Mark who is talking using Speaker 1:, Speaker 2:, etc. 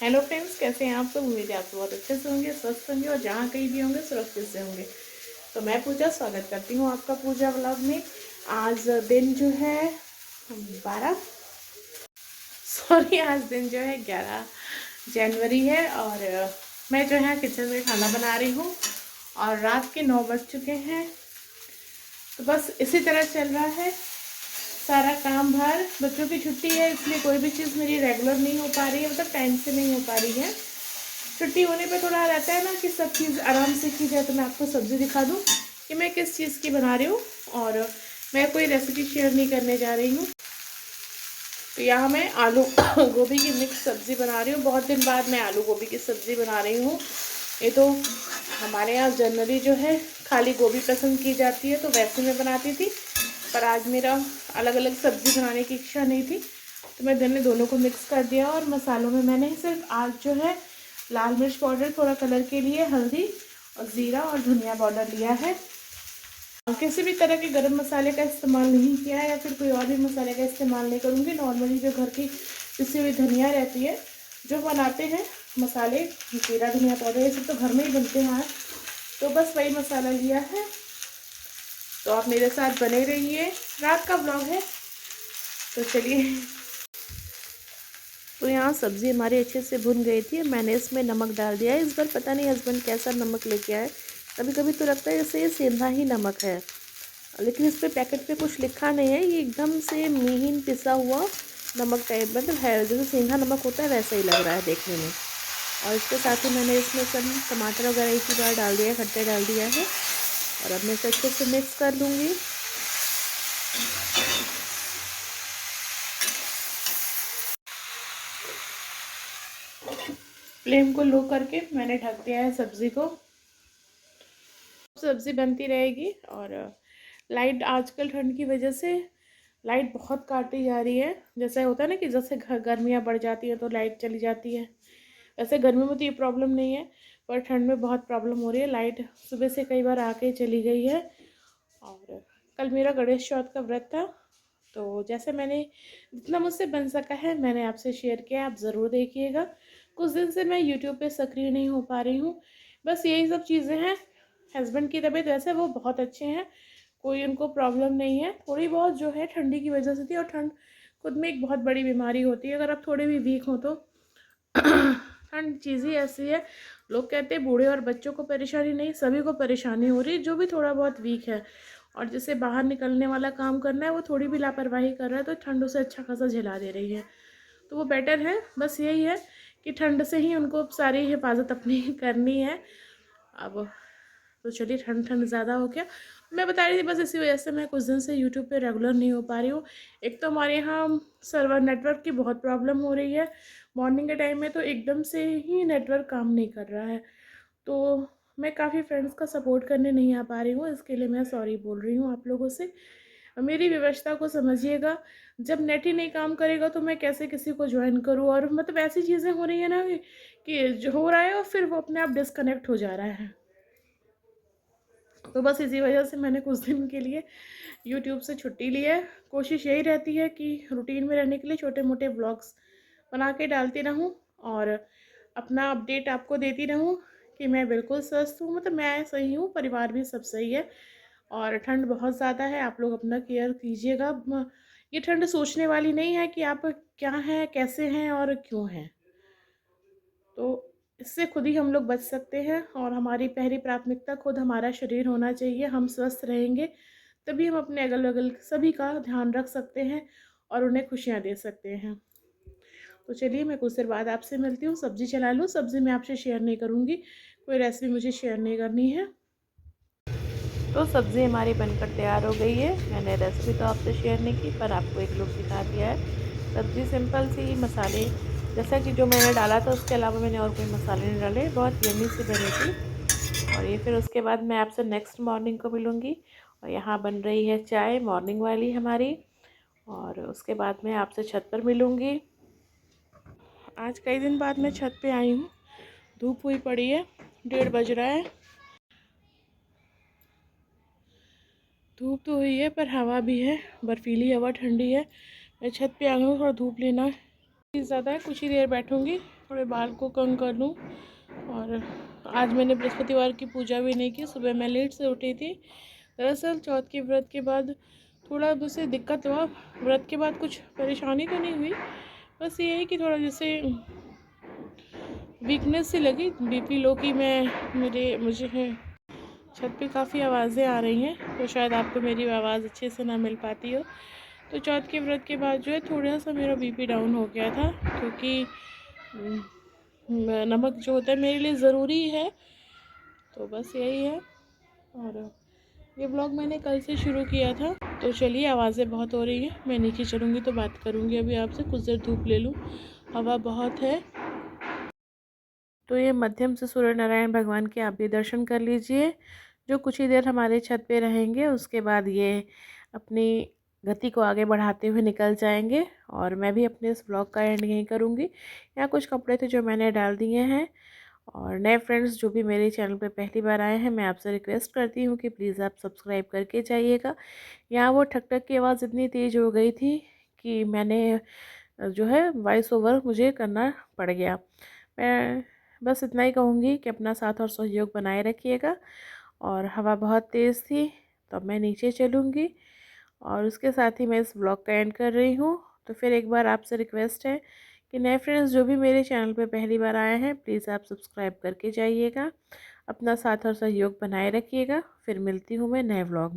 Speaker 1: Hello friends, कैसे हैं आप सब। उम्मीद है आप सब बहुत अच्छे से होंगे, स्वस्थ होंगे और जहाँ कहीं भी होंगे सुरक्षित से होंगे। तो मैं पूजा स्वागत करती हूँ आपका पूजा व्लॉग में। आज दिन जो है 12 सॉरी आज दिन जो है 11 जनवरी है और मैं जो है किचन में खाना बना रही हूँ और रात के 9 बज चुके हैं। तो बस इसी तरह चल रहा है सारा काम भर। बच्चों की छुट्टी है इसलिए कोई भी चीज़ मेरी रेगुलर नहीं हो पा रही है, मतलब टाइम से नहीं हो पा रही है। छुट्टी होने पे थोड़ा रहता है ना कि सब चीज़ आराम से की जाए। तो मैं आपको सब्ज़ी दिखा दूँ कि मैं किस चीज़ की बना रही हूँ और मैं कोई रेसिपी शेयर नहीं करने जा रही हूँ। तो यहाँ मैं आलू गोभी की मिक्स सब्ज़ी बना रही हूँ। बहुत दिन बाद मैं आलू गोभी की सब्ज़ी बना रही हूँ। ये तो हमारे यहाँ जनरली जो है खाली गोभी पसंद की जाती है, तो वैसे मैं बनाती थी, पर आज मेरा अलग अलग सब्ज़ी बनाने की इच्छा नहीं थी, तो मैं दोनों को मिक्स कर दिया। और मसालों में मैंने सिर्फ आज जो है लाल मिर्च पाउडर थोड़ा कलर के लिए, हल्दी और ज़ीरा और धनिया पाउडर लिया है। किसी भी तरह के गरम मसाले का इस्तेमाल नहीं किया है या फिर कोई और भी मसाले का इस्तेमाल नहीं करूँगी। नॉर्मली जो घर की पिसी हुई धनिया रहती है, जो बनाते हैं मसाले, जीरा धनिया पाउडर, ये सब तो घर में ही बनते हैं, तो बस वही मसाला लिया है। तो आप मेरे साथ बने रहिए, रात का ब्लॉग है तो चलिए। तो यहाँ सब्ज़ी हमारी अच्छे से भुन गई थी, मैंने इसमें नमक डाल दिया है। इस बार पता नहीं हस्बैंड कैसा नमक लेके आए, कभी कभी तो लगता है जैसे ये सेंधा ही नमक है, लेकिन इस पर पैकेट पे कुछ लिखा नहीं है। ये एकदम से महीन पिसा हुआ नमक टाइप, मतलब है जैसे सेंधा नमक होता है वैसा ही लग रहा है देखने में। और इसके साथ ही मैंने इसमें सब टमाटर वगैरह इसी बार डाल दिया है, खट्टे डाल दिया है और अब मैं इसे अच्छे से मिक्स कर लूँगी। फ्लेम को लो करके मैंने ढक दिया है सब्ज़ी को। सब्ज़ी बनती रहेगी। और लाइट आजकल ठंड की वजह से लाइट बहुत काटी जा रही है। जैसे होता है ना कि जैसे गर्मियाँ बढ़ जाती हैं तो लाइट चली जाती है, वैसे गर्मी में तो ये प्रॉब्लम नहीं है, पर ठंड में बहुत प्रॉब्लम हो रही है। लाइट सुबह से कई बार आके चली गई है। और कल मेरा गणेश चौथ का व्रत था, तो जैसे मैंने जितना मुझसे बन सका है मैंने आपसे शेयर किया, आप ज़रूर देखिएगा। कुछ दिन से मैं यूट्यूब पे सक्रिय नहीं हो पा रही हूँ, बस यही सब चीज़ें हैं। हस्बैंड की तबीयत वैसे वो बहुत अच्छे हैं, कोई उनको प्रॉब्लम नहीं है। थोड़ी बहुत जो है ठंडी की वजह से थी, और ठंड खुद में एक बहुत बड़ी बीमारी होती है। अगर आप थोड़े भी वीक हो तो ठंड चीज़ ही ऐसी है। लोग कहते हैं बूढ़े और बच्चों को परेशानी नहीं, सभी को परेशानी हो रही है। जो भी थोड़ा बहुत वीक है और जिसे बाहर निकलने वाला काम करना है, वो थोड़ी भी लापरवाही कर रहा है, तो ठंड उसे अच्छा खासा झेला दे रही है। तो वो बेटर है। बस यही है कि ठंड से ही उनको सारी हिफाजत अपनी करनी है। अब तो चलिए, ठंड ठंड ज़्यादा हो गया। मैं बता रही थी बस इसी वजह से मैं कुछ दिन से यूट्यूब पे रेगुलर नहीं हो पा रही हूँ। एक तो हमारे यहाँ सर्वर नेटवर्क की बहुत प्रॉब्लम हो रही है। मॉर्निंग के टाइम में तो एकदम से ही नेटवर्क काम नहीं कर रहा है, तो मैं काफ़ी फ्रेंड्स का सपोर्ट करने नहीं आ पा रही हूँ। इसके लिए मैं सॉरी बोल रही हूँ आप लोगों से। मेरी व्यवस्था को समझिएगा। जब नेट ही नहीं काम करेगा तो मैं कैसे किसी को ज्वाइन करूँ। और मतलब ऐसी चीज़ें हो रही है ना कि जो हो रहा है और फिर वो अपने आप डिस्कनेक्ट हो जा रहा है। तो बस इसी वजह से मैंने कुछ दिन के लिए यूट्यूब से छुट्टी ली है। कोशिश यही रहती है कि रूटीन में रहने के लिए छोटे मोटे व्लॉग्स बना के डालती रहूँ और अपना अपडेट आपको देती रहूँ कि मैं बिल्कुल स्वस्थ हूँ, मतलब मैं सही हूँ, परिवार भी सब सही है। और ठंड बहुत ज़्यादा है, आप लोग अपना केयर कीजिएगा। ये ठंड सोचने वाली नहीं है कि आप क्या हैं, कैसे हैं और क्यों हैं। तो इससे खुद ही हम लोग बच सकते हैं, और हमारी पहली प्राथमिकता खुद हमारा शरीर होना चाहिए। हम स्वस्थ रहेंगे तभी हम अपने अगल बगल सभी का ध्यान रख सकते हैं और उन्हें खुशियाँ दे सकते हैं। तो चलिए, मैं कुछ देर बाद आपसे मिलती हूँ। सब्ज़ी चला लूँ, सब्ज़ी मैं आपसे शेयर नहीं करूँगी, कोई रेसिपी मुझे शेयर नहीं करनी है। तो सब्ज़ी हमारी बनकर तैयार हो गई है। मैंने रेसिपी तो आपसे शेयर नहीं की, पर आपको एक लुक दिखा दिया है। सब्ज़ी सिंपल सी, मसाले जैसा कि जो मैंने डाला था उसके अलावा मैंने और कोई मसाले नहीं डाले, बहुत यम्मी सी बनी थी। और ये फिर उसके बाद मैं आपसे नेक्स्ट मॉर्निंग को मिलूँगी, और यहाँ बन रही है चाय मॉर्निंग वाली हमारी, और उसके बाद मैं आपसे छत पर मिलूँगी। आज कई दिन बाद मैं छत पे आई हूँ। धूप हुई पड़ी है, 1:30 बज रहा है। धूप तो हुई है पर हवा भी है, बर्फीली हवा, ठंडी है। मैं छत पे आ गई हूँ, थोड़ा धूप लेना ज़्यादा है, कुछ ही देर बैठूँगी थोड़े बाल को कंघ कर लूँ। और आज मैंने बृहस्पतिवार की पूजा भी नहीं की, सुबह मैं लेट से उठी थी। दरअसल चौथ के व्रत के बाद थोड़ा मुझसे दिक्कत हुआ। व्रत के बाद कुछ परेशानी तो नहीं हुई, बस ये है कि थोड़ा जैसे वीकनेस सी लगी, बीपी लो की मुझे है। छत पे काफ़ी आवाज़ें आ रही हैं, तो शायद आपको मेरी आवाज़ अच्छे से ना मिल पाती हो। तो चौथ के व्रत के बाद जो है थोड़ा सा मेरा बीपी डाउन हो गया था, क्योंकि नमक जो होता है मेरे लिए ज़रूरी है। तो बस यही है। और ये ब्लॉग मैंने कल से शुरू किया था। तो चलिए, आवाज़ें बहुत हो रही हैं, मैं नीचे चलूँगी तो बात करूँगी। अभी आपसे कुछ देर धूप ले लूँ, हवा बहुत है। तो ये मध्यम से सूर्य नारायण भगवान के आप भी दर्शन कर लीजिए, जो कुछ ही देर हमारे छत पे रहेंगे। उसके बाद ये अपनी गति को आगे बढ़ाते हुए निकल जाएंगे, और मैं भी अपने इस ब्लॉग का एंड यहीं करूँगी। यहाँ कुछ कपड़े थे जो मैंने डाल दिए हैं। और नए फ्रेंड्स जो भी मेरे चैनल पे पहली बार आए हैं, मैं आपसे रिक्वेस्ट करती हूँ कि प्लीज़ आप सब्सक्राइब करके जाइएगा। यहाँ वो ठक ठक की आवाज़ इतनी तेज़ हो गई थी कि मैंने जो है वॉइस ओवर मुझे करना पड़ गया। मैं बस इतना ही कहूँगी कि अपना साथ और सहयोग बनाए रखिएगा। और हवा बहुत तेज़ थी, तो अब मैं नीचे चलूँगी, और उसके साथ ही मैं इस व्लॉग का एंड कर रही हूँ। तो फिर एक बार आपसे रिक्वेस्ट है कि नए फ्रेंड्स जो भी मेरे चैनल पे पहली बार आए हैं, प्लीज़ आप सब्सक्राइब करके जाइएगा। अपना साथ और सहयोग बनाए रखिएगा। फिर मिलती हूँ मैं नए व्लॉग